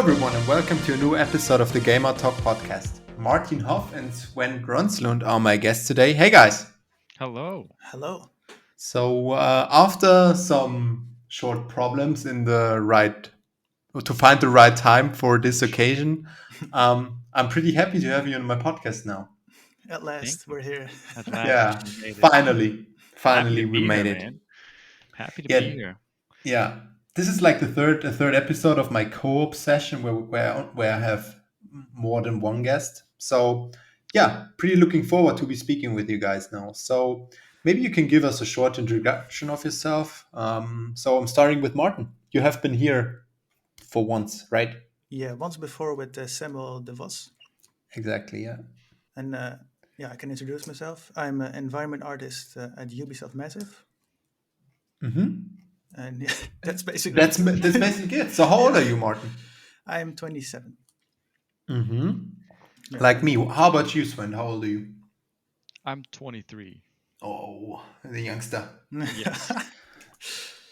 everyone, and welcome to a new episode of the Gamer Talk podcast. Maarten Hoff and Svend Rønslund are my guests today. Hey guys! Hello. Hello. So after some short problems to find the right time for this occasion, I'm pretty happy to have you on my podcast now. At last, we're here. At last, Yeah, we made it. finally Happy to we be made here, it. man. Happy to Yeah. be here. Yeah, this is like the third episode of my co-op session where I have more than one guest. So yeah, pretty looking forward to be speaking with you guys now. So maybe you can give us a short introduction of yourself. So I'm starting with Maarten. You have been here for once, right? Yeah, once before with Samuel De Vos. Exactly. Yeah. And I can introduce myself. I'm an environment artist at Ubisoft Massive. Mm-hmm. And that's basically That's basically it. So how old are you, Maarten? I'm 27. Mm-hmm. Yeah. Like me. How about you, Sven? How old are you? I'm 23. Oh, the youngster. Yes.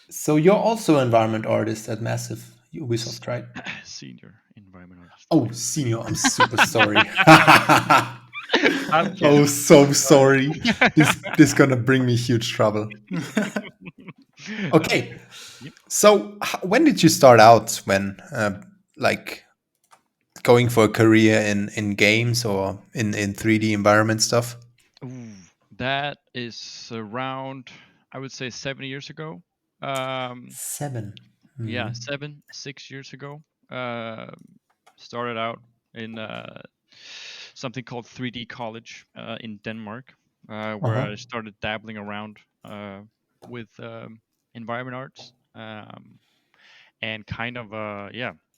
So you're also an environment artist at Massive Ubisoft, right? Senior environment artist. Oh, senior. I'm super sorry. I'm kidding. Oh, so sorry. This gonna bring me huge trouble. Okay. Yep. So when did you start out when like going for a career in games or in 3D environment stuff? Ooh, that is around, I would say, 7 years ago. 7. Yeah, 6 years ago. Started out in something called 3D College in Denmark, where I started dabbling around with environment arts, and kind of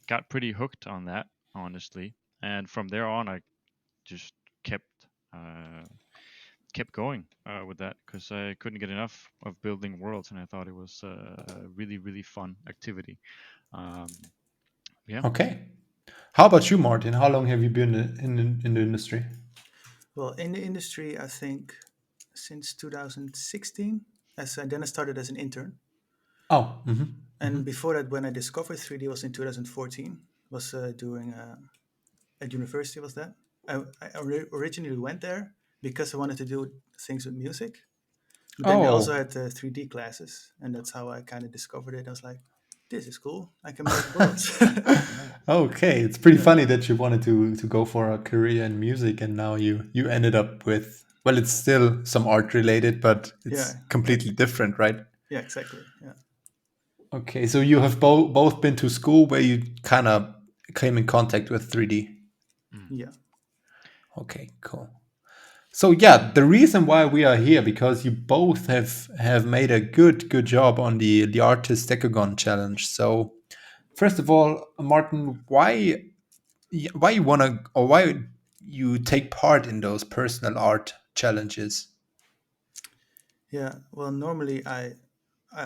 got pretty hooked on that, honestly. And from there on, I just kept going with that because I couldn't get enough of building worlds, and I thought it was a really, really fun activity. Yeah. Okay. How about you, Maarten? How long have you been in the industry? Well, in the industry, I think since 2016. Then I started as an intern. Oh. And before that, when I discovered 3D was in 2014. Was doing at university was that. I originally went there because I wanted to do things with music. But then they also had 3D classes, and that's how I kind of discovered it. I was like, this is cool. I can make worlds. Okay, it's pretty funny that you wanted to go for a career in music, and now you ended up with, well, it's still some art related, but it's completely different, right? Yeah, exactly. Yeah. Okay, so you have both been to school where you kind of came in contact with 3D. Yeah. Okay, cool. So yeah, the reason why we are here because you both have made a good job on the artist decagon challenge. So first of all, Maarten, why you wanna or why you take part in those personal art challenges? Yeah. Well, normally I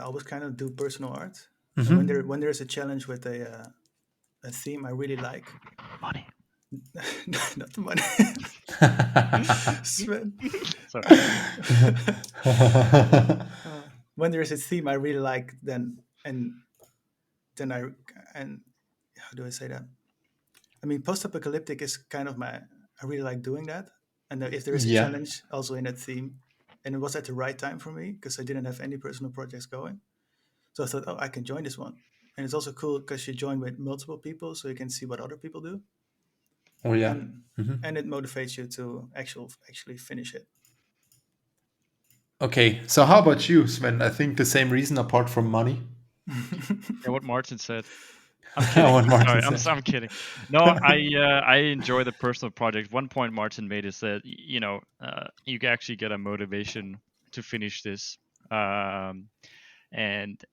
always kind of do personal art, and when there's a challenge with a theme I really like, Money. not the money. Sven. When there is a theme I really like, then I how do I say that? I mean, post-apocalyptic is kind of I really like doing that, and if there is a challenge also in that theme, and it was at the right time for me because I didn't have any personal projects going, so I thought, oh, I can join this one, and it's also cool because you join with multiple people, so you can see what other people do. Oh yeah, and it motivates you to actually finish it. Okay, so how about you, Sven? I think the same reason apart from money. Yeah, what Maarten said. I'm kidding. I'm kidding. No, I enjoy the personal project. One point Maarten made is that you actually get a motivation to finish this, and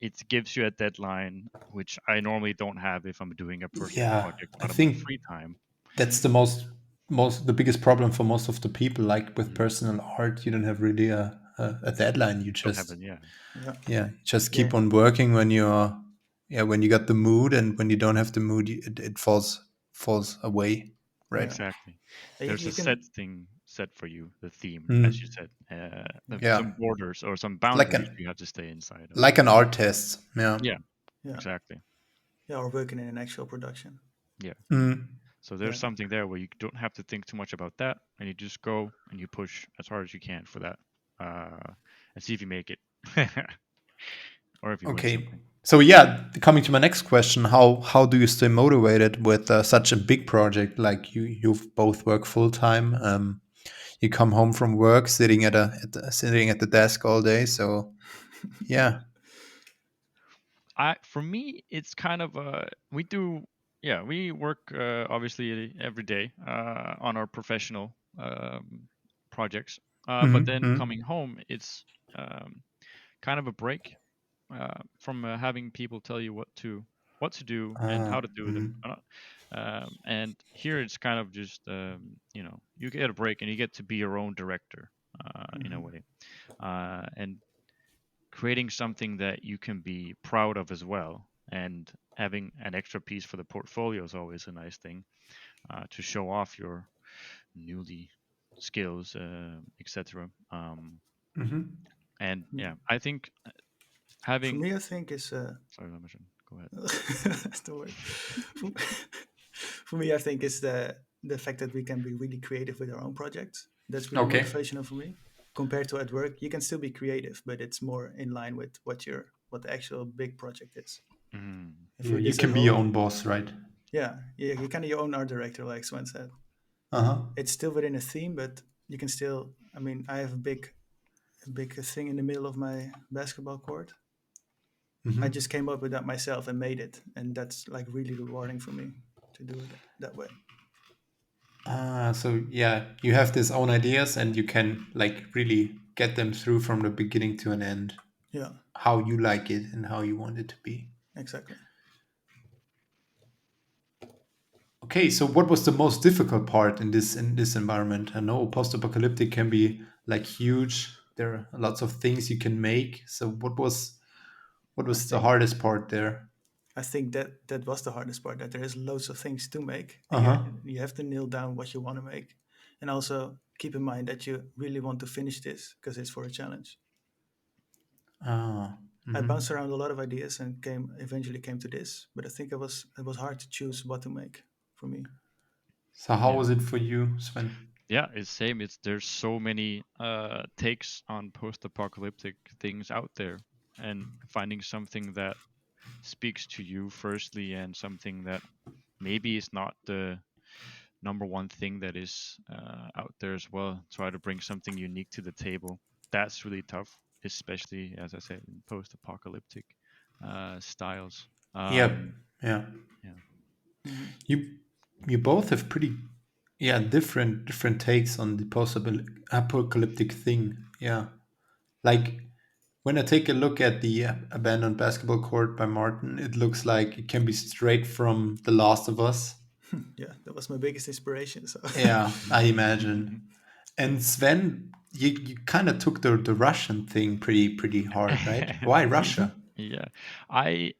it gives you a deadline, which I normally don't have if I'm doing a personal project out of my free time. That's the biggest problem for most of the people. Like with personal art, you don't have really a deadline. You just just keep on working when you're when you got the mood, and when you don't have the mood, it falls away, right? Exactly. There's a set for you, the theme, as you said, some borders or some boundaries you have to stay inside of. Like an art test. Yeah, exactly. Yeah, or working in an actual production. Yeah. Mm. So there's Yeah. something there where you don't have to think too much about that, and you just go and you push as hard as you can for that, and see if you make it, or if you win Okay. something. So yeah, coming to my next question, how do you stay motivated with such a big project? Like you've both work full time. You come home from work, sitting sitting at the desk all day. So yeah. For me, it's kind of we do, yeah, we work obviously every day on our professional projects, but then Mm-hmm. coming home, it's um, kind of a break from having people tell you what to do and how to do them. Mm. And here it's kind of just you get a break and you get to be your own director in a Hmm. way, and creating something that you can be proud of as well. And having an extra piece for the portfolio is always a nice thing to show off your newly skills, etc. Mm-hmm. And yeah, Hmm. I think For having. me, I think is Sorry, Lemmerson, go ahead. that's the word. For, for me, I think is the fact that we can be really creative with our own projects. That's really Okay. motivational for me. Compared to at work, you can still be creative, but it's more in line with what the actual big project is. Mm, If Yeah, you're you this at can be your home, own boss, right? yeah, you're kind of your own art director, like Sven said. Uh-huh. It's still within a theme, but you can still. I mean, I have a big thing in the middle of my basketball court. I Mm-hmm. just came up with that myself and made it, and that's like really rewarding for me to do it that way. So yeah, you have these own ideas and you can like really get them through from the beginning to an end, Yeah, how you like it and how you want it to be. exactly. Okay, so what was the most difficult part in this environment? I know post-apocalyptic can be like huge. There are lots of things you can make. So what I was the think hardest part there? that was the hardest part. That there is loads of things to make, and Uh-huh. you have to nail down what you want to make, and also keep in mind that you really want to finish this because it's for a challenge. Ah. I Mm-hmm. bounced around a lot of ideas and eventually came to this, but I think it was hard to choose what to make for me. So how yeah, was it for you, Sven? yeah, it's same. It's There's so many takes on post-apocalyptic things out there, and finding something that speaks to you firstly, and something that maybe is not the number one thing that is out there as well. Try to bring something unique to the table. That's really tough, especially as I said in post-apocalyptic styles. Yeah, yeah. Yeah. Hmm. You you both have pretty yeah different takes on the possible apocalyptic thing. Yeah, like when I take a look at the abandoned basketball court by Martin, it looks like it can be straight from The Last of Us. Yeah, that was my biggest inspiration. So Yeah, I imagine. And Sven, you kind of took the Russian thing pretty hard, right? Why Russia? Yeah, I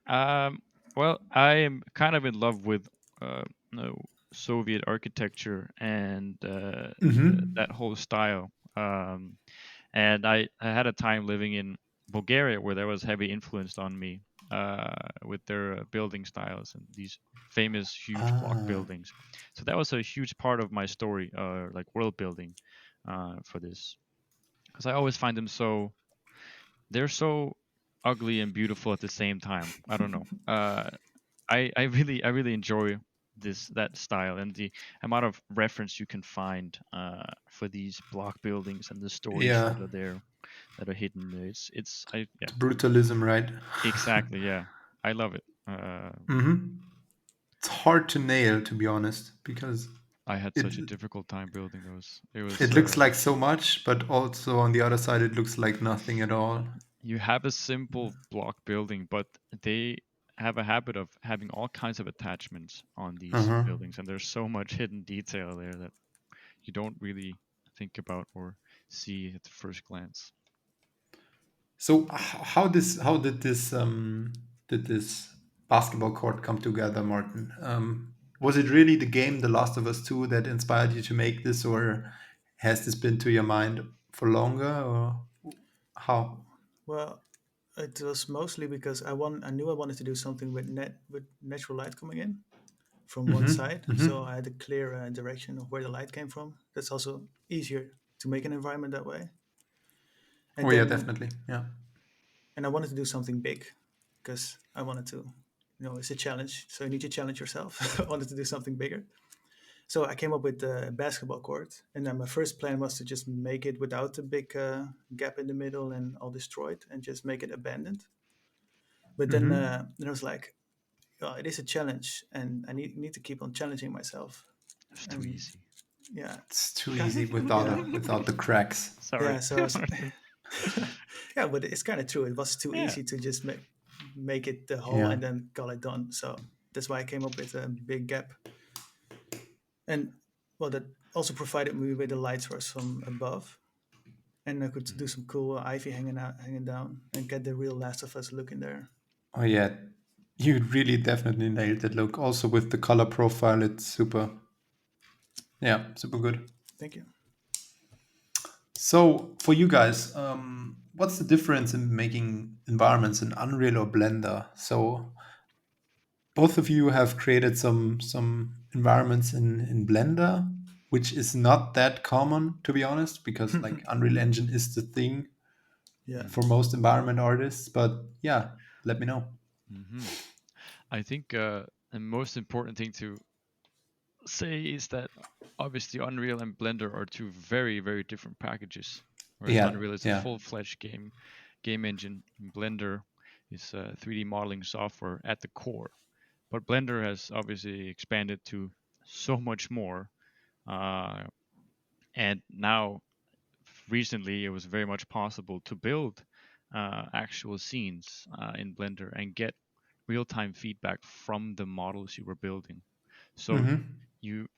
well, I am kind of in love with uh, no, Soviet architecture and that Mm-hmm. whole style. And I had a time living in Bulgaria where there was heavy influence on me with their building styles and these famous huge block Ah, buildings. So that was a huge part of my story, like world building for this, because I always find them they're so ugly and beautiful at the same time. I don't know. I really enjoy that style and the amount of reference you can find for these block buildings and the stories yeah, that are there that are hidden. It's I yeah, the brutalism, right? exactly, yeah. I love it. Mm-hmm. It's hard to nail, to be honest, because I had it such a difficult time building those. It was it looks like so much, but also on the other side, it looks like nothing at all. you have a simple block building, but they have a habit of having all kinds of attachments on these Uh-huh. buildings, and there's so much hidden detail there that you don't really think about or see at the first glance. So how did this basketball court come together, Martin? Was it really the game The Last of Us 2 that inspired you to make this, or has this been to your mind for longer, or how? well, it was mostly because I knew I wanted to do something with natural light coming in, from one side, so I had a clear direction of where the light came from. That's also easier to make an environment that way. And Oh yeah, then, definitely. Yeah. and I wanted to do something big because I wanted to, it's a challenge. So you need to challenge yourself. I wanted to do something bigger. So I came up with a basketball court, and then my first plan was to just make it without a big gap in the middle and all destroyed, and just make it abandoned. But then I was like, oh, it is a challenge, and I need to keep on challenging myself. It's too And easy. yeah, It's too easy without yeah, without the cracks. Sorry. yeah. So I was, yeah, but it's kind of true. It was too Yeah. easy to just make it the whole Yeah. and then call it done. So that's why I came up with a big gap. And well, that also provided me with a light source from above, and I could do some cool ivy hanging down, and get the real Last of Us look in there. Oh yeah, you really definitely nailed that look. Also with the color profile, it's super. Yeah, super good. Thank you. So for you guys, what's the difference in making environments in Unreal or Blender? So both of you have created some environments in Blender, which is not that common, to be honest, because like Unreal Engine is the thing Yeah. for most environment artists. But yeah, let me know. Hmm. I think the most important thing to say is that obviously Unreal and Blender are two very, very different packages. Whereas Yeah, Unreal is a yeah. full-fledged game engine, and Blender is 3D modeling software at the core. But Blender has obviously expanded to so much more, and now recently it was very much possible to build actual scenes in Blender and get real-time feedback from the models you were building. So you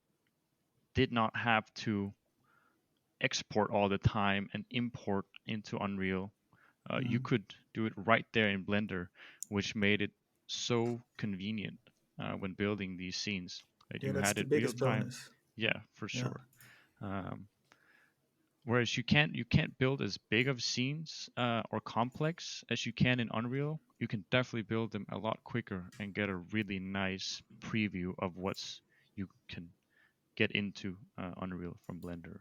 did not have to export all the time and import into Unreal. You could do it right there in Blender, which made it so convenient when building these scenes that Yeah, you that's had the it real biggest time. bonus. Yeah, for Yeah. sure. Um, Whereas you can't build as big of scenes or complex as you can in Unreal. You can definitely build them a lot quicker and get a really nice preview of what's you can get into Unreal from Blender.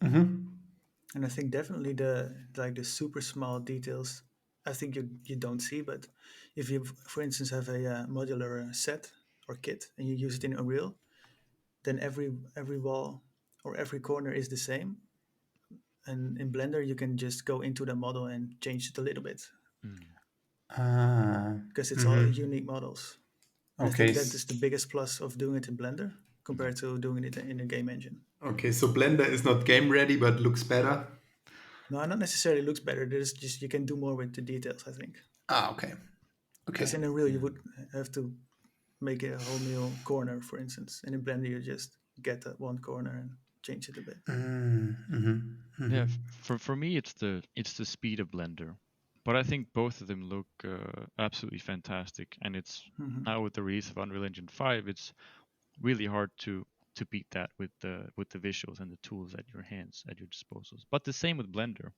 And I think definitely the super small details, I think you don't see, but if you, for instance, have a modular set or kit and you use it in Unreal, then every wall or every corner is the same. And in Blender, you can just go into the model and change it a little bit because it's all unique models. And I Okay. think that is the biggest plus of doing it in Blender compared to doing it in a game engine. Okay, so Blender is not game ready, but looks better. No, not necessarily looks better. There's just you can do more with the details, I think. Ah, okay. Because Okay. in Unreal, you would have to make a whole new corner, for instance. And in Blender, you just get that one corner and change it a bit. Yeah, for me it's the speed of Blender, but I think both of them look absolutely fantastic. And it's now with the release of Unreal Engine 5, it's really hard to beat that with the visuals and the tools at your hands, at your disposals. But the same with Blender.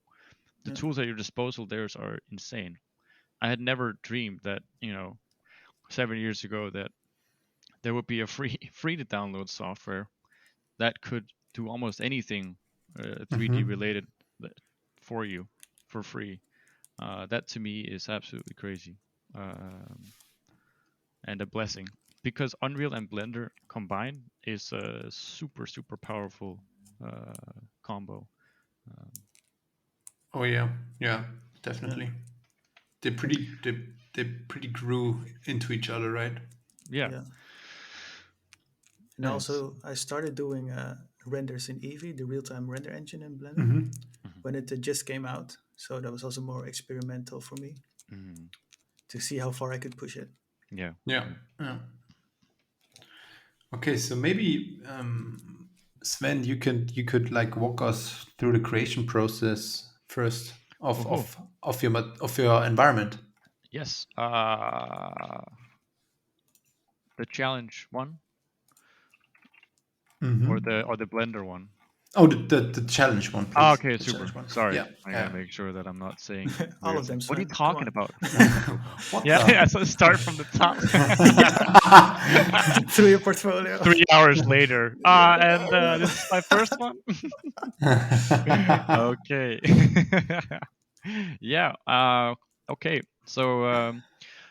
The Yeah. tools at your disposal there are insane. I had never dreamed that 7 years ago that there would be a free to download software that could do almost anything 3D related for you for free. That to me is absolutely crazy and a blessing, because Unreal and Blender combined is a super super powerful combo. Um, Oh yeah, yeah, definitely. They pretty grew into each other, right? yeah, Yeah. And yeah, it's also, I started doing renders in Eevee, the real-time render engine in Blender, Mhm. when it just came out. So that was also more experimental for me mhm, to see how far I could push it. yeah, Yeah, yeah. Okay, so maybe Sven, you could like walk us through the creation process first of oh of your environment. yes, the challenge one or Mm-hmm. the Blender one. Oh, the challenge one, please. Okay, The super. challenge one. Sorry, Yeah. I gotta make sure that I'm not saying All weird of them, things. What are you Sven. Come talking on. about? What Yeah, the? yeah. So start from the top. Through your portfolio. 3 hours later. And this is my first one. Okay. Yeah. Okay. So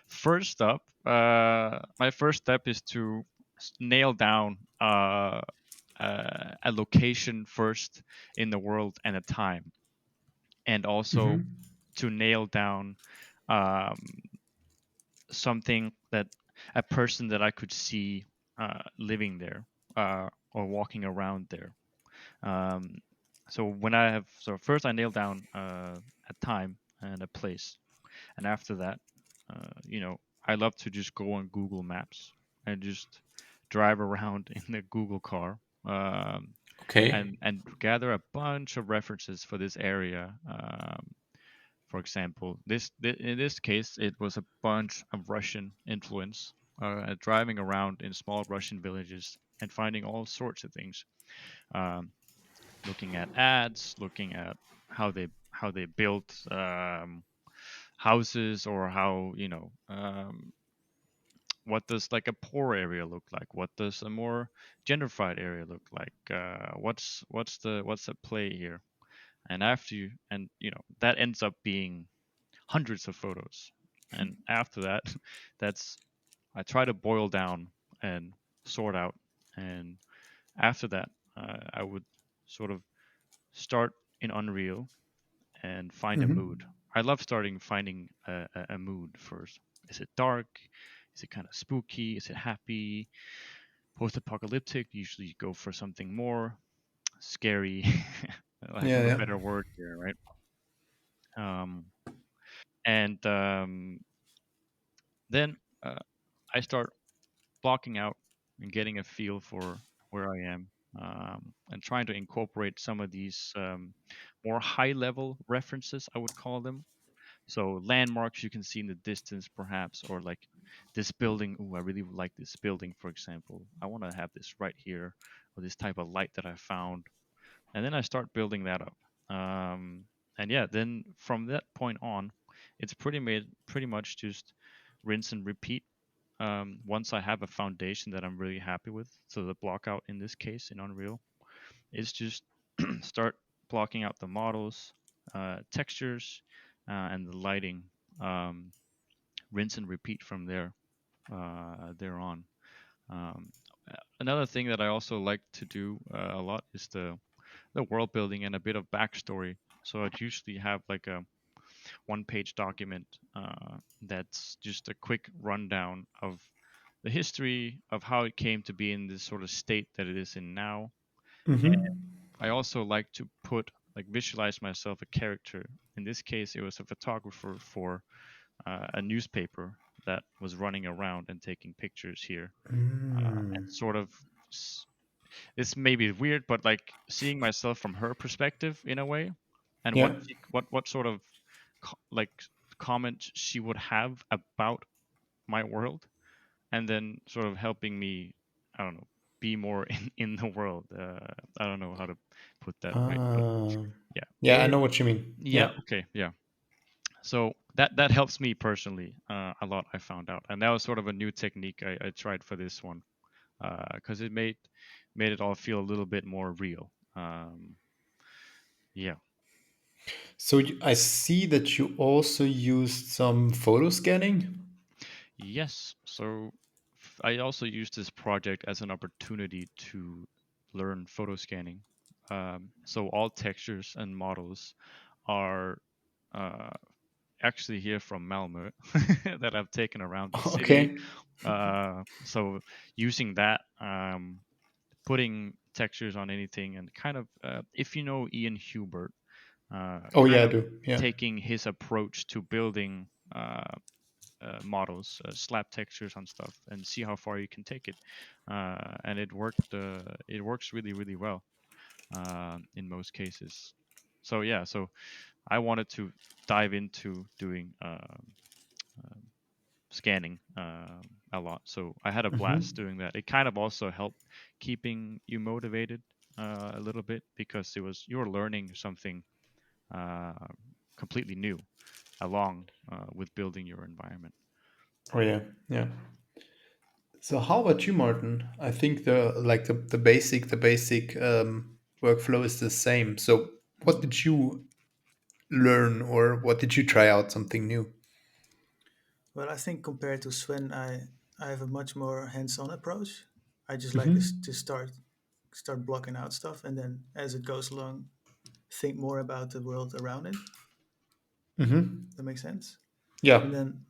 first up, my first step is to nail down a location first in the world and a time, and also to nail down um, something that a person that I could see living there or walking around there. Um, so first I nail down a time and a place, and after that, I love to just go on Google Maps and just drive around in the Google car. Okay. And gather a bunch of references for this area. For example, in this case, it was a bunch of Russian influence, driving around in small Russian villages and finding all sorts of things. Um, Looking at ads, looking at how they built houses, or how what does like a poor area look like? What does a more gentrified area look like? What's the play here? And after that ends up being hundreds of photos. And after that, that's I try to boil down and sort out. And after that, I would sort of start in Unreal and find a mood. I love finding a mood first. Is it dark? Is it kind of spooky? Is it happy? Post-apocalyptic? Usually go for something more scary. Lack Yeah, of a yeah. better word here, right? Um, and then I start blocking out and getting a feel for where I am, and trying to incorporate some of these more high-level references, I would call them. So landmarks you can see in the distance, perhaps, or like this building. Oh, I really would like this building, for example. I want to have this right here, or this type of light that I found, and then I start building that up. And yeah, then from that point on, it's pretty much just rinse and repeat. Once I have a foundation that I'm really happy with, so the block out in this case in Unreal is just start blocking out the models, textures, and the lighting. Um, Rinse and repeat from there on. Um, Another thing that I also like to do a lot is the world building and a bit of backstory. So I'd usually have like a one-page document that's just a quick rundown of the history of how it came to be in this sort of state that it is in now. I also like to visualize myself a character. In this case, it was a photographer for a newspaper that was running around and taking pictures here, and sort of this may be weird, but like seeing myself from her perspective in a way, and Yeah. what sort of like comments she would have about my world, and then sort of helping me, I don't know, be more in the world. I don't know how to put that right, but yeah. Yeah, I know what you mean. Yeah, Yeah. okay, yeah. So that helps me personally a lot. I found out, and that was sort of a new technique I tried for this one, because it made it all feel a little bit more real. Yeah. So I see that you also used some photo scanning. Yes. So I also used this project as an opportunity to learn photo scanning. So all textures and models are uh, actually here from Malmö that I've taken around the city. Okay. So using that, putting textures on anything, and kind of, if you know Ian Hubert, Oh kind yeah, I of do. Yeah. taking his approach to building models, slap textures on stuff, and see how far you can take it. And it worked. It works really, really well in most cases. So yeah, so I wanted to dive into doing scanning a lot. So I had a blast doing that. It kind of also helped keeping you motivated. a little bit because you were learning something completely new along with building your environment. Oh yeah, yeah. So how about you, Martin? I think the basic workflow is the same. So what did you learn, or what did you try out something new? Well, I think compared to Sven, I have a much more hands-on approach. I just like Mm-hmm. to start blocking out stuff, and then as it goes along, think more about the world around it. Mm-hmm. That makes sense. Yeah. And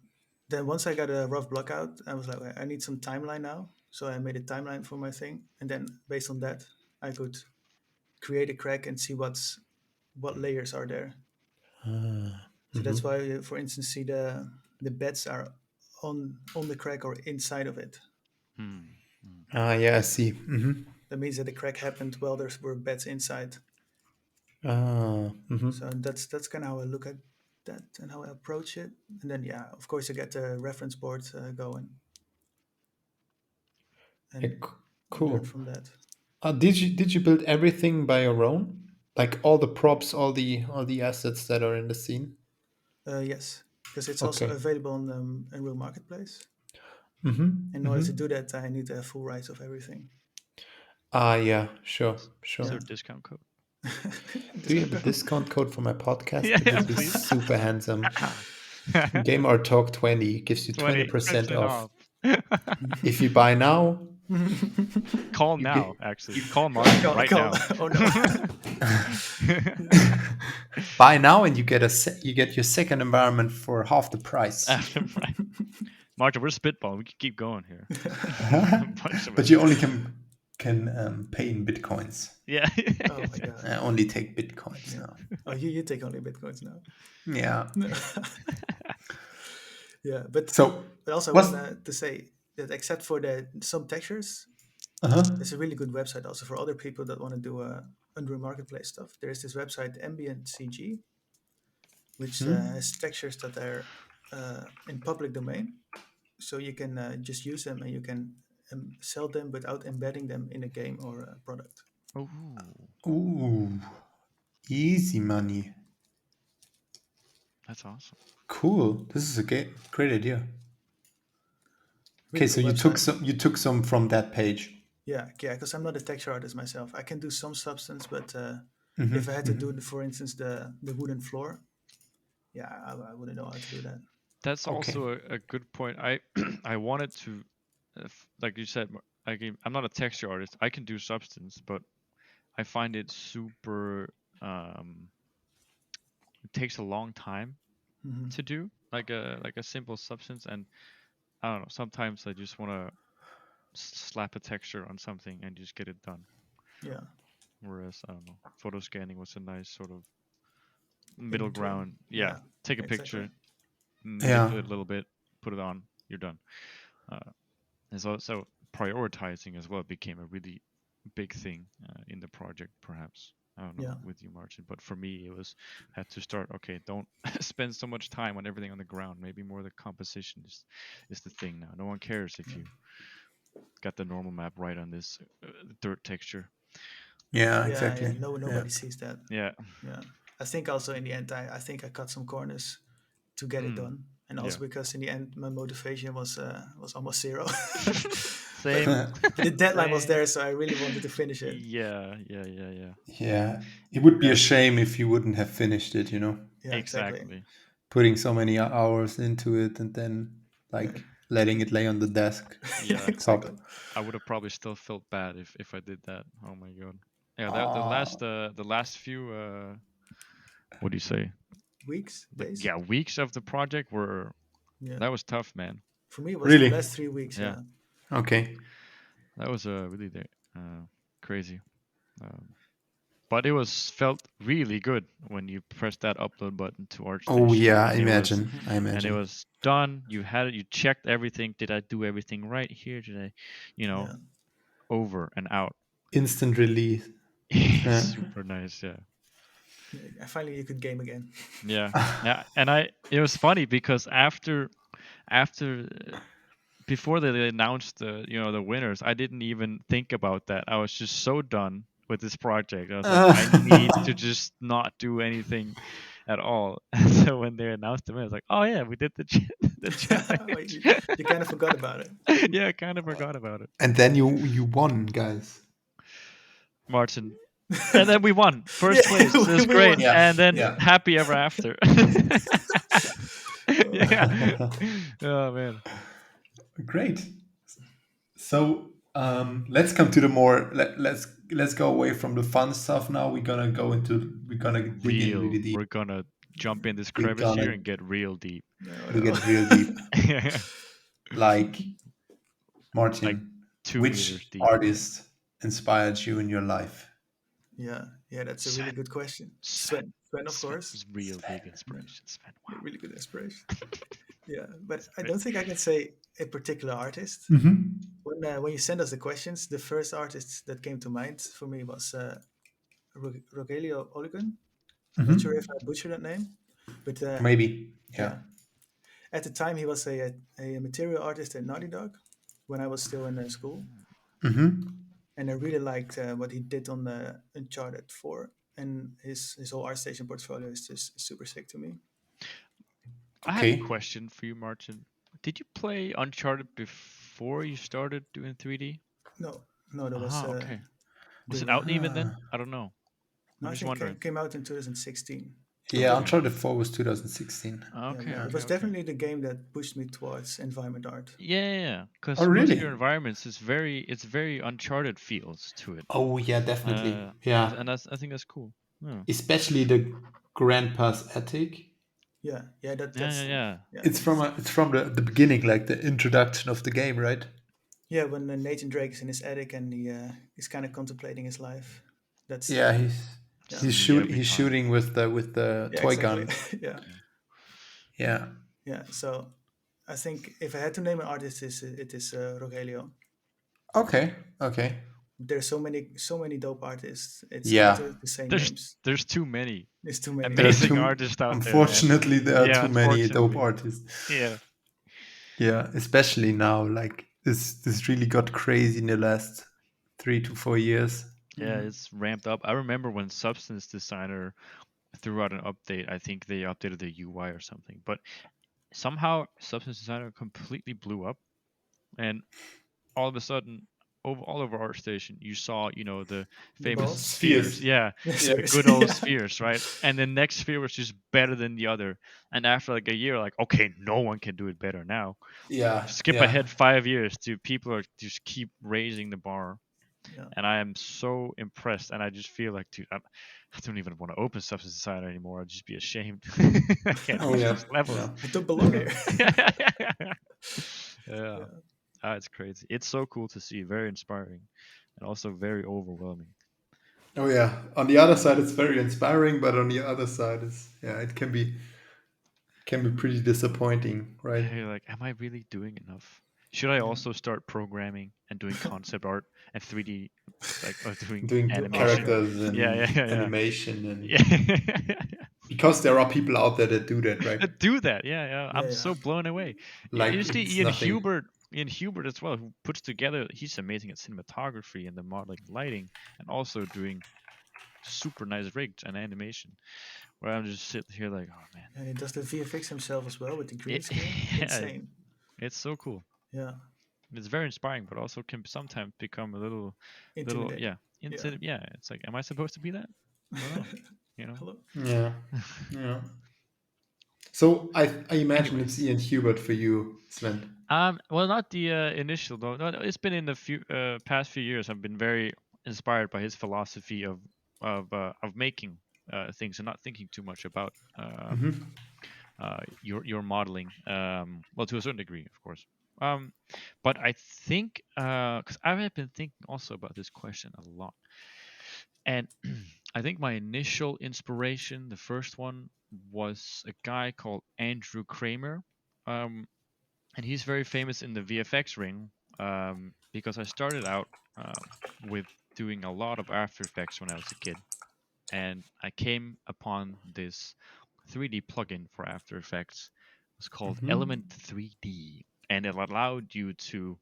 then once I got a rough block out, I was like, I need some timeline now. So I made a timeline for my thing, and then based on that, I could create a crack and see what layers are there. So Mm-hmm. that's why, for instance, see the beds are on the crack or inside of it. Hmm. Hmm. Ah, yeah, I see. Mm-hmm. That means that the crack happened while there were beds inside. Ah, mm-hmm. So that's kind of how I look at that and how I approach it. And then yeah, of course, I get the reference board going Yeah, and learn cool. from that. Did you build everything by your own? Like all the props, all the assets that are in the scene? Yes, because it's also Okay. available on Unreal Marketplace. Mm-hmm. In order to Mm-hmm. do that, I need full rights of everything. Ah, yeah, sure, Is sure. there Yeah. a discount code? Do you have a Discount discount code for my podcast? Yeah, It yeah, would be please. super handsome. Game or Talk 20 gives you 20% 20% off. off. If you buy now, Call you get now, actually. you Call Martin call, right call. now. Oh no. buy now and you get your second environment for half the price. Right. Martin, we're spitballing. We can keep going here. Bunch of But it. you only can pay in bitcoins. Yeah. Oh my god. I only take bitcoins Yeah. now. Oh, you take only bitcoins now. Yeah. Yeah, but So also I what's want to say that except for the some textures, uh-huh. there's a really good website also for other people that want to do Unreal Marketplace stuff. There's this website Ambient CG, which Hmm? has textures that are in public domain, so you can just use them and you can sell them without embedding them in a game or a product. Oh, Ooh, easy money. that's awesome. Cool. This is a great idea. Okay, Really so cool website. you took some from that page. Yeah, because I'm not a texture artist myself. I can do some substance, but if I had Mm-hmm. to Mm-hmm. do, for instance, the wooden floor, yeah, I wouldn't know how to do that. That's Okay. also a good point. I I wanted to, like you said, I'm not a texture artist. I can do substance, but I find it super. Um, it takes a long time Hmm. to do, like a simple substance, and I don't know. Sometimes I just want to slap a texture on something and just get it done. Yeah, Whereas I don't know, photo scanning was a nice sort of in middle between. ground. Yeah, Yeah, take a exactly. picture, Yeah. manipulate a little bit, put it on, you're done. Uh, and so prioritizing as well became a really big thing in the project, perhaps. I don't know Yeah, with you, Martin, but for me, it was had to start. Okay, don't spend so much time on everything on the ground. Maybe more the composition is the thing now. No one cares if yeah, you got the normal map right on this dirt texture. Yeah, yeah. exactly. No, Yeah. nobody sees that. Yeah. Yeah, I think also in the end, I think I cut some corners to get it Mm. done, and Yeah. also because in the end my motivation was almost zero. Same. But the deadline was Same. there, so I really wanted to finish it. Yeah. Yeah. Yeah. Yeah. Yeah. It would be a Yeah, shame if you wouldn't have finished it, you know, yeah, exactly. Exactly. putting so many hours into it and then Yeah, like letting it lay on the desk. Yeah. Top. exactly. I would have probably still felt bad if I did that. Oh my god. Yeah, that Ah. the last few what do you say? Weeks, Like days. yeah, weeks of the project were Yeah, that was tough, man. for me it was the Really? last 3 weeks. Yeah, Yeah, Okay. that was really crazy. Um, but it was felt really good when you pressed that upload button to Oh ArtStation yeah, I imagine. hmm I and it imagine. was done. You had it. You checked everything. Did I do everything right here? Did I, you know, yeah. over and out. Instant release. Yeah. Super nice. Yeah. Yeah, finally you could game again. Yeah. Yeah. And it was funny because after before they announced the winners, I didn't even think about that. I was just so done. with this project. I was like, I need to just not do anything at all. And so when they announced it, I was like, oh yeah, we did the challenge. You kind of forgot about it. Yeah, I kind of forgot about it. And then you won, guys. Martin. And then we won first place. It was we great. won. Yeah, And then yeah. happy ever after. Yeah. Oh man. Great. So let's come to the more. Let's go away from the fun stuff now. We're gonna dig in really deep. We're gonna jump in this We're crevice here gonna and get real deep. we get real deep. Yeah. Like Martin, Like 2 which meters deep. artist inspired you in your life? Yeah, that's a really Sven. good question. Sven. Sven, of Sven course. was real big inspiration. Sven. Wow. Really good inspiration. Yeah, but I don't think I can say a particular artist. Mm-hmm. When you send us the questions, the first artist that came to mind for me was Rogelio Oligan. I'm not sure if I butchered that name, but Maybe. yeah. Yeah. At the time, he was a material artist at Naughty Dog when I was still in school. Mm-hmm. And I really liked what he did on the Uncharted 4, and his whole ArtStation portfolio is just super sick to me. I have a Okay. question for you, Martin. Did you play Uncharted before you started doing 3D? No, that was Okay. Was it the- out even then? I don't know. no, I'm I just think wondering. it came out in 2016. Yeah, Okay. Uncharted 4 was 2016. Okay. It was definitely the game that pushed me towards environment art. Yeah. Because Oh, most of really? your environments it's very Uncharted feels to it. Oh, yeah, definitely. Yeah. And I think that's cool. Yeah. Especially the Grandpa's Attic. Yeah, that's Yeah. It's from the beginning, like the introduction of the game, right? yeah. When Nathan Drake is in his attic and he's kind of contemplating his life. That's Yeah, he's shooting with the toy exactly. gun. Yeah. Yeah. Yeah. So I think if I had to name an artist, it is Rogelio. Okay. There's so many dope artists. It's Yeah. hard to say names. There's too many There's too many. amazing artists out there. Unfortunately, there are Yeah, too many dope unfortunately. artists. Yeah. Yeah, especially now. Like this really got crazy in the last 3 to 4 years. Yeah, it's ramped up. I remember when Substance Designer threw out an update. I think they updated the UI or something. But somehow Substance Designer completely blew up, and all of a sudden, all over ArtStation, you saw the famous balls? spheres. Spheres. Yeah, The the spheres. good old Yeah. spheres, right? And the next sphere was just better than the other. And after like a year, like okay, no one can do it better now. Yeah. Skip ahead 5 years to people are just keep raising the bar. Yeah. And I am so impressed, and I just feel like, dude, I don't even want to open Substance Designer anymore. I'd just be ashamed. I can't Oh reach yeah. those levels. Yeah. I don't belong here. Yeah. It's crazy. It's so cool to see. Very inspiring, and also very overwhelming. Oh yeah. On the other side, it's very inspiring, but on the other side, it can be pretty disappointing, right? You're like, am I really doing enough? Should I also start programming and doing concept art and 3D, like or doing animation? Characters and Yeah. animation and Yeah. because there are people out there that do that, right? Do that. Yeah. I'm Yeah. so blown away. Like You see it's Ian nothing. Hubert as well, who puts together. He's amazing at cinematography and the modeling, lighting, and also doing super nice rigs and animation. Where I'm just sitting here like, oh man, And he does the VFX himself as well with the green screen. yeah, Insane. it's so cool. Yeah. It's very inspiring, but also can sometimes become a little Intimidating. yeah. It's like, am I supposed to be that? I don't know. Hello. Yeah. Yeah. So I imagine Anyways. it's Ian Hubert for you, Sven. Well, not the initial though. No, it's been in the past few years. I've been very inspired by his philosophy of making things and not thinking too much about your modeling. Well, to a certain degree, of course. But I think because I have been thinking also about this question a lot, and I think my initial inspiration, the first one, was a guy called Andrew Kramer. And he's very famous in the VFX ring because I started out with doing a lot of After Effects when I was a kid, and I came upon this 3D plugin for After Effects. It's called Element 3D, and it allowed you to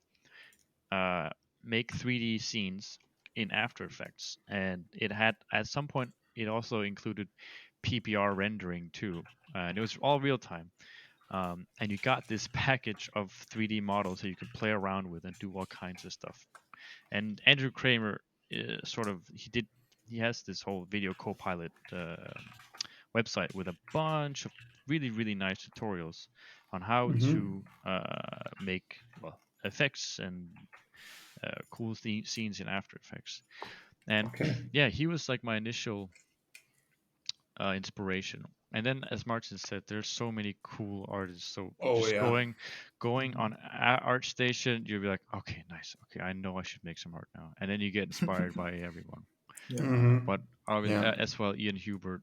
make 3D scenes in After Effects, and it had at some point it also included PPR rendering too, and it was all real time. And you got this package of 3D models that you could play around with and do all kinds of stuff. And Andrew Kramer, he has this whole video co-pilot website with a bunch of really really nice tutorials on how to make effects and cool scenes in After Effects. And yeah, he was like my initial inspiration. And then, as Maarten said, there's so many cool artists. So just going on ArtStation, you'll be like, okay, nice. Okay, I know I should make some art now. And then you get inspired by everyone. But as well, Ian Hubert,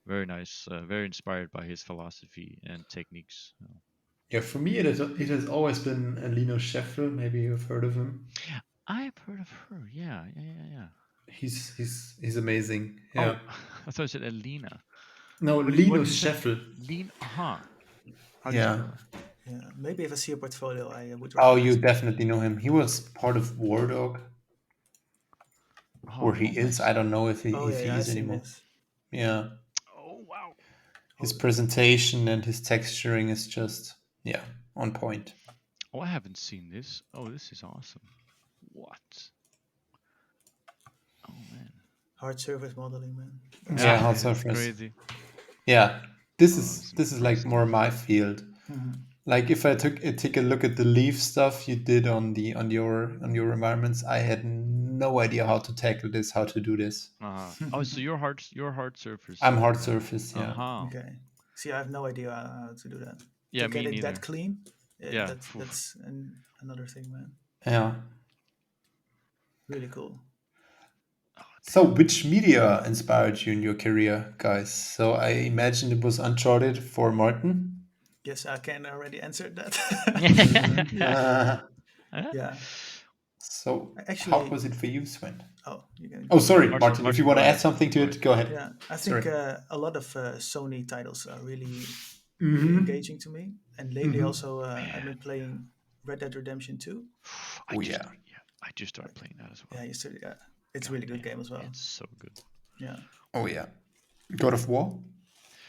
very nice, very inspired by his philosophy and techniques. Yeah, for me it has always been Lino Scheffel. Maybe you've heard of him. I've heard of her. Yeah. He's amazing. Oh, Yeah. I thought you said Alina. No, What Lino did you say? Scheffel. How do you Yeah. spell that? Yeah, maybe if I see a portfolio, I would. Oh, recognize you it. definitely know him. He was part of War Dog, or he is. Nice. I don't know if he Oh yeah, I've is seen anymore. this. Yeah. Oh wow. His presentation and his texturing is just on point. Oh, I haven't seen this. Oh, this is awesome. What? Oh man. Hard surface modeling, man. Yeah, hard That's surface. crazy. Yeah, this is like impressive. more my field. Like if I take a look at the leaf stuff you did on your environments, I had no idea how to tackle this, how to do this. Oh, so you're hard surface. I'm hard surface, yeah. Okay. See, I have no idea how to do that. Yeah, to me get it neither. that clean. Yeah, that's another thing, man. Yeah. Really cool. So, which media inspired you in your career, guys? So, I imagine it was Uncharted for Maarten. Yes, I can already answer that. Yeah. So, Actually, how was it for you, Sven? Oh, you can. Oh, sorry, Maarten, Maarten. If you want go to add ahead. something to it, go ahead. Yeah, I Sorry. think a lot of Sony titles are really engaging to me. And lately, also, I've been playing Red Dead Redemption 2. Oh, yeah. I just started playing that as well. Yeah, it's a really good game as well. It's so good. Yeah. Oh, yeah. God of War?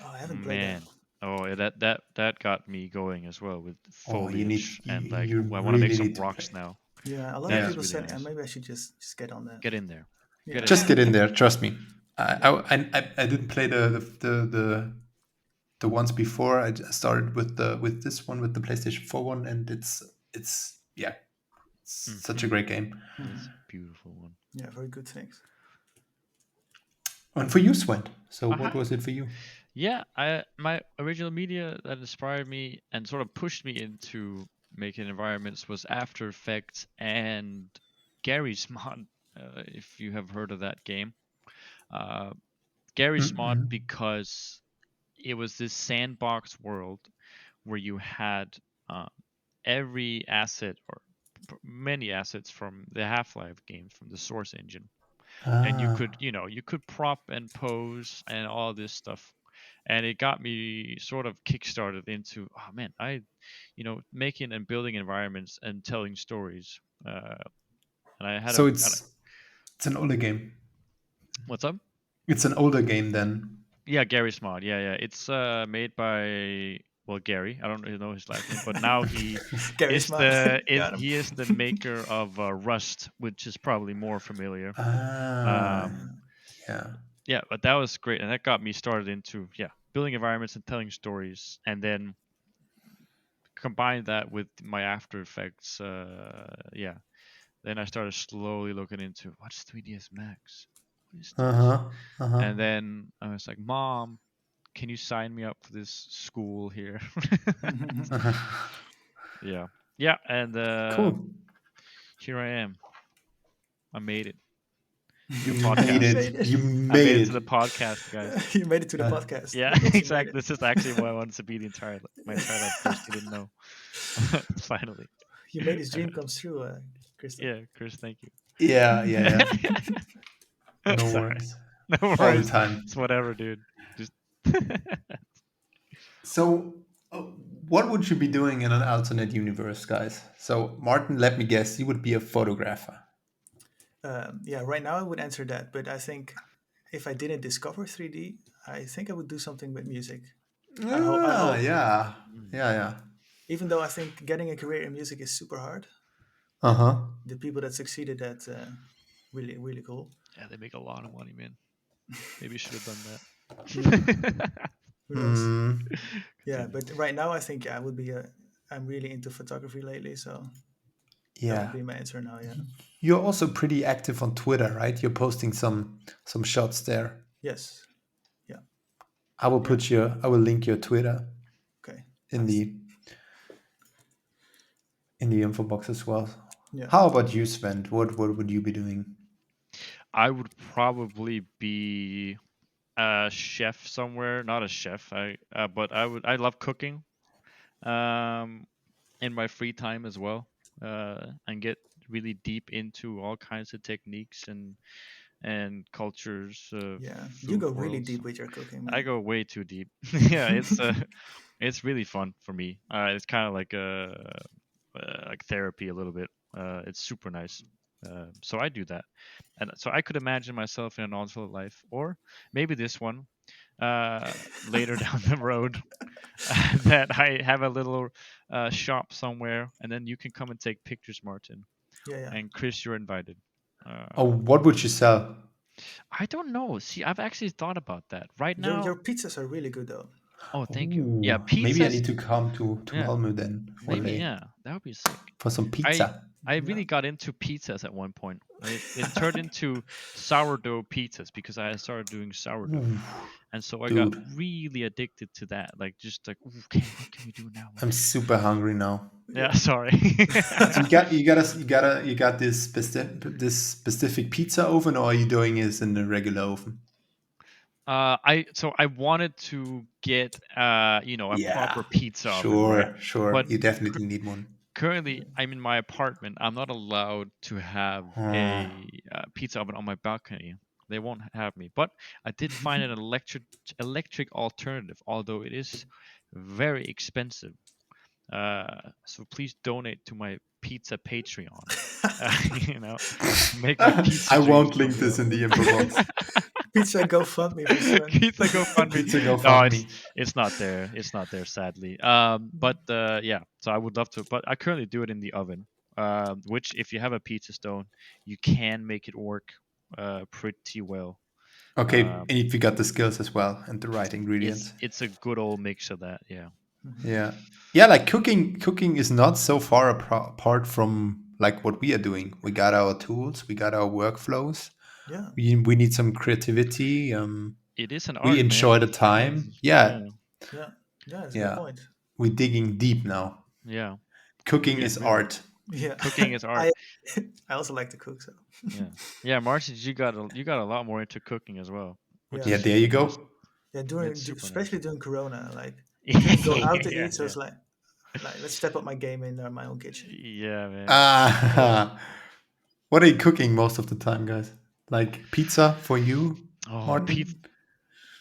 Oh, I haven't played that. Oh, yeah, that got me going as well with foliage and like you I want to make really some need to rocks play. now. Yeah, a lot That of is people really said, nice. maybe I should just get on that. Get in there. Yeah. Just get in there. Trust me. I didn't play the ones before. I just started with this one, with the PlayStation 4 one, and it's such a great game. It's a beautiful one. Yeah, very good things. And for you, Sven, so what was it for you? Yeah, my original media that inspired me and sort of pushed me into making environments was After Effects and Gary's Mod, if you have heard of that game. Gary's Mod, because it was this sandbox world where you had every asset or many assets from the Half-Life games from the Source engine. And you could prop and pose and all this stuff. And it got me sort of kickstarted into, oh man, making and building environments and telling stories. And I had it's an older game. What's up? It's an older game then. Yeah, Gary's Mod. Yeah. It's made by Gary. I don't really know his last name, but now he is the maker of Rust, which is probably more familiar. Yeah, but that was great, and that got me started into building environments and telling stories, and then combine that with my After Effects. Then I started slowly looking into what's 3ds Max. What is this? And then I was like, Mom, can you sign me up for this school here? Yeah, and cool. Here I am. I made it. You made it. You made it to the podcast, guys. You made it to the podcast. Yeah, exactly. This is actually what I wanted to be my entire life. Chris, you didn't know. Finally. You made his dream come true, Chris. Yeah, Chris, thank you. Yeah. No worries. No worries. All the time. It's whatever, dude. Just. So, what would you be doing in an alternate universe, guys? So, Maarten, let me guess, you would be a photographer. Yeah, right now I would answer that, but I think if I didn't discover 3D, I think I would do something with music. I hope. I Ah, hope. yeah, Mm. yeah. Even though I think getting a career in music is super hard, Uh huh. the people that succeeded at really really cool. Yeah, they make a lot of money, man. Maybe you should have done that. Yeah, who knows? Hmm. Yeah, Continue. but right now I think I would be a. I'm really into photography lately, so that would Yeah. be my answer now. Yeah. You're also pretty active on Twitter, right? You're posting some shots there. Yes. Yeah. I will Yeah. put your I will link your Twitter Okay. in Nice. the info box as well. Yeah. How about you, Sven? What would you be doing? I would probably be a chef somewhere. Not a chef. But I love cooking. Um, in my free time as well. And get really deep into all kinds of techniques and cultures of Yeah. You food go really worlds. deep with your cooking, I man. go way too deep. Yeah, it's really fun for me. It's kind of like therapy a little bit. It's super nice. So I do that, and so I could imagine myself in an alternate life, or maybe this one later down the road, that I have a little shop somewhere, and then you can come and take pictures, Martin. Yeah. Yeah. And Chris, you're invited. Oh, Uh, what would you sell? I don't know. See, I've actually thought about that. Right Your now, pizzas are really good though. oh, thank you. Yeah, Oh, maybe I pizzas. need to come to Yeah, Malmö then one maybe. day Yeah, that would be sick. for some I pizza. I Yeah. really got into pizzas at one point. It turned into sourdough pizzas because I started doing sourdough, Ooh, and so I got dude, really addicted to that. Like just like, "Ooh, okay, what can we do now? What I'm can we do?" super hungry now. Yeah, Yeah. sorry. So you got this specific pizza oven, or are you doing it in the regular oven? I wanted to get a Yeah, proper pizza oven, right? sure. But You definitely need one. currently I'm in my apartment. I'm not allowed to have Oh, a pizza oven on my balcony. They won't have me. But I did find an electric alternative, although it is very expensive. So please donate to my pizza Patreon. You know, make my pizza I dreams won't come link this true. in the info box. Pizza GoFundMe for Sven. Pizza GoFundMe. Pizza No, GoFundMe. it's not there. It's not there, sadly. But yeah. So I would love to, but I currently do it in the oven. Which, if you have a pizza stone, you can make it work pretty well. Okay, Um, and if you got the skills as well and the right it's ingredients. it's a good old mix of that. Yeah. Mhm. Yeah. Yeah, like cooking is not so far apart from like what we are doing. We got our tools, we got our workflows. Yeah. We need some creativity. It is an We art, enjoy man. the It time. is. Yeah, Yeah. Yeah. Yeah. That's a good yeah. point. We're digging deep now. Yeah. Cooking Really, is really. art. Yeah. Cooking is art. I I also like to cook, so Yeah. Yeah, Marcy, you got a lot more into cooking as well, which yeah. is Yeah, there super you nice. go. Yeah. It's During super nice. especially during Corona, like I couldn't go out to Yeah, eat, so yeah. it's like let's step up my game in my own kitchen. Yeah, man. Ah, what are you cooking most of the time, guys? Like pizza for you, Oh, Pete. Martin?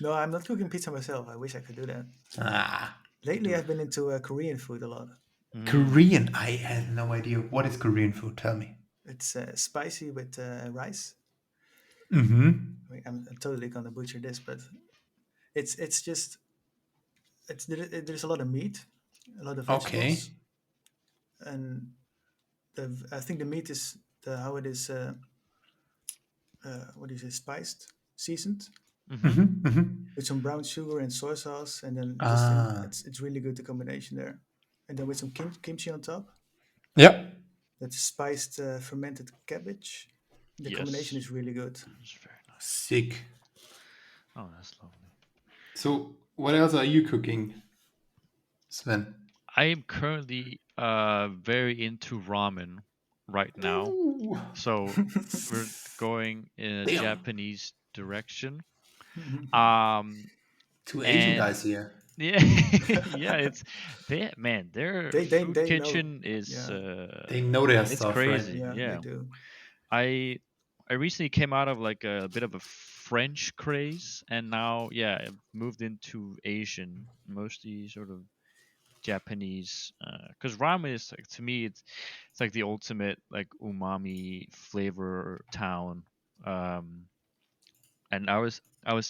No, I'm not cooking pizza myself. I wish I could do that. Ah, Lately, Dude. I've been into Korean food a lot. Mm. Korean. I had no idea. What is Korean food? Tell me. It's spicy with rice. Mm-hmm. I'm totally gonna butcher this, but it's just there's a lot of meat, a lot of vegetables, Okay. and I think the meat is how it is what is it spiced, seasoned Mhm. Mm-hmm. Mm-hmm. with some brown sugar and soy sauce, and then just Ah. it's really good the combination there, and then with some kimchi on top. Yep. That's spiced fermented cabbage. The combination Yes. is really good. It's very nice. Sick. Oh, that's lovely. So, what else are you cooking, Sven? I am currently very into ramen right now. Ooh, So we're going in a damn. Japanese direction. Mhm. Um Two Asian and guys here. yeah, yeah, their food They know. kitchen is Yeah, They know their it's stuff, right? crazy. yeah, they Yeah. do. I I recently came out of like a bit of a French craze, and now yeah, I've moved into Asian, mostly sort of Japanese, because ramen is like, to me it's like the ultimate like umami flavor town. Um, and I was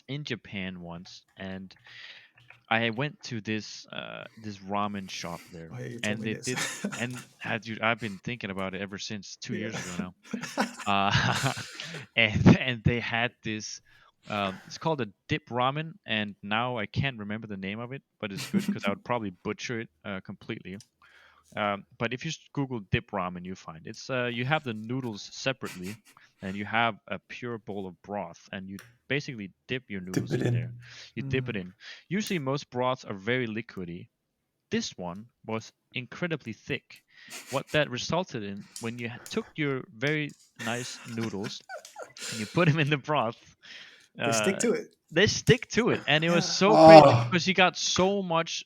in Japan once, and I went to this ramen shop there, Oh, yeah, you told and me they this. did, and dude, I've been thinking about it ever since 2 years ago Yeah. now. And they had this. It's called a dip ramen, and now I can't remember the name of it, but it's good because I would probably butcher it completely. But if you Google dip ramen, you find it's you have the noodles separately, and you have a pure bowl of broth, and you basically dip your Dip noodles it in there. in. You dip it in. Usually, most broths are very liquidy. This one was incredibly thick. What that resulted in, when you took your very nice noodles and you put them in the broth, They stick uh, to it. they stick to it, and it was Yeah. so crazy Oh, because you got so much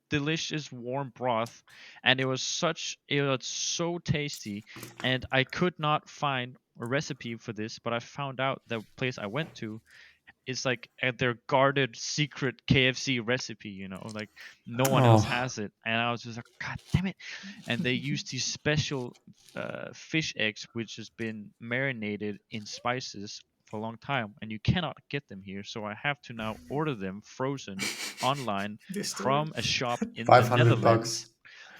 delicious warm broth, and it was so tasty, and I could not find a recipe for this, but I found out the place I went to is like at their guarded secret KFC recipe, like no one else oh, has it. And I was just like, God damn it. And they use these special fish eggs, which has been marinated in spices for a long time, and you cannot get them here. So I have to now order them frozen online Destroyed. from a shop in the 500 bucks. Netherlands.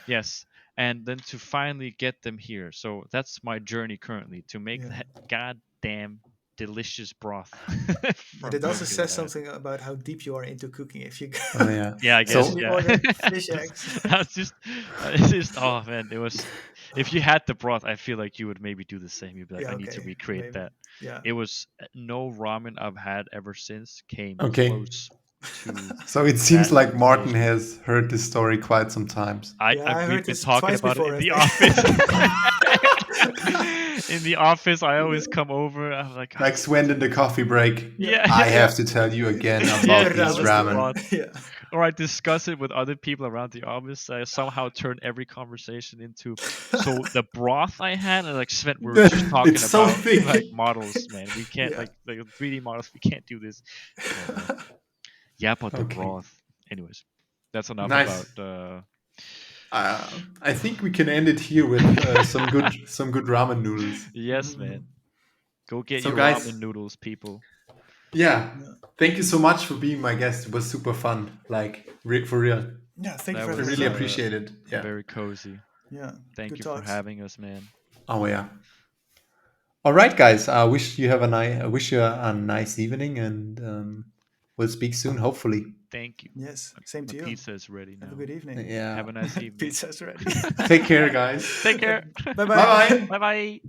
Yes. And then to finally get them here. So that's my journey currently, to make Yeah. that goddamn delicious broth But from it also Tokyo says that I had. something about how deep you are into cooking if you Oh yeah. Yeah, I guess. actually So Yeah. order fish Just, eggs. I was just, it's just, oh man, it was. If you had the broth, I feel like you would maybe do the same. You'd be like, Yeah, I need to okay. recreate Maybe. that. Yeah. It was no ramen I've had ever since came okay. close to So it seems that like Maarten taste. has heard this story quite some times. Yeah, I We've heard been this talking twice about it before, in I the think. office. In the office, I always come over. I'm like, Like Sven in the coffee break. Yeah. yeah, I yeah, have to tell you again yeah, about That these was about the the ramen. broth. yeah. Or I discuss it with other people around the office. I somehow turn every conversation into, so the broth I had, and like Sven, we were just talking It's so about like thick. models, man. We can't Yeah. like 3D models. We can't do this. Oh man, yeah, about the Okay. broth. Anyways, that's enough Nice. about. I think we can end it here with some good ramen noodles. Yes, man. Go get So your guys, ramen noodles, people. yeah, Yeah. thank you so much for being my guest. It was super fun. Like for real. Yeah. Thank you That for I having us was really on. appreciate it. Yeah. very cozy. Yeah. Thank Good you for talks. having us, man. Oh yeah. All right, guys. I wish you have a nice. I wish you a nice evening, and we'll speak soon. Hopefully. Thank you. Yes. Same My to you. pizza is ready Have a now. good evening. Yeah. Have a nice evening. Pizza's ready. Take care, guys. Take care. Bye Bye bye. bye. Bye bye.